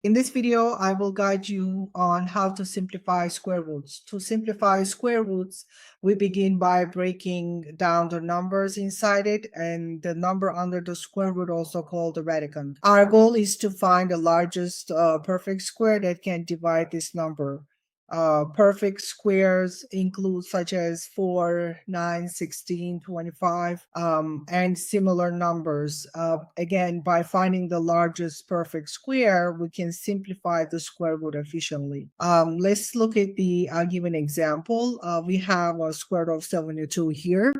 In this video, I will guide you on how to simplify square roots. To simplify square roots, we begin by breaking down the numbers inside it and the number under the square root, also called the radicand. Our goal is to find the largest perfect square that can divide this number. Perfect squares include such as 4, 9, 16, 25, and similar numbers. Again, by finding the largest perfect square, we can simplify the square root efficiently. Let's look at the given example. We have a square root of 72 here.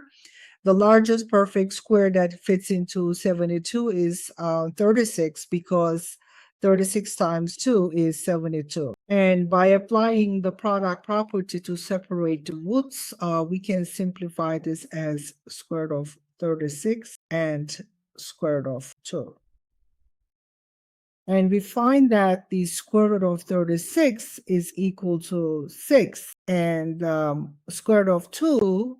The largest perfect square that fits into 72 is 36 because 36 times 2 is 72. And by applying the product property to separate the roots, we can simplify this as square root of 36 and square root of 2. And we find that the square root of 36 is equal to 6, and square root of 2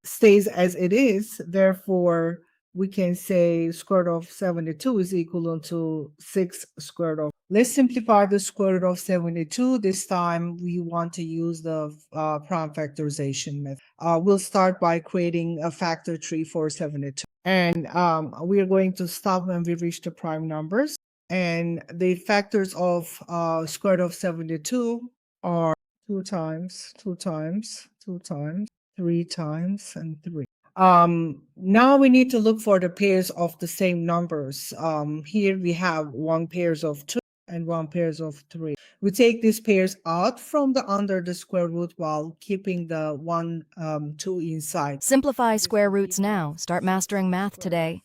stays as it is. Therefore, we can say square root of 72 is equal to 6 square root of. Let's simplify the square root of 72. This time, we want to use the prime factorization method. We'll start by creating a factor tree for 72. And we are going to stop when we reach the prime numbers. And the factors of square root of 72 are 2 times, 2 times, 2 times, 3 times, and 3. Now we need to look for the pairs of the same numbers. Here we have one pairs of 2 and one pairs of 3. We take these pairs out from the under the square root while keeping the 1, 2 inside. Simplify square roots now. Start mastering math today.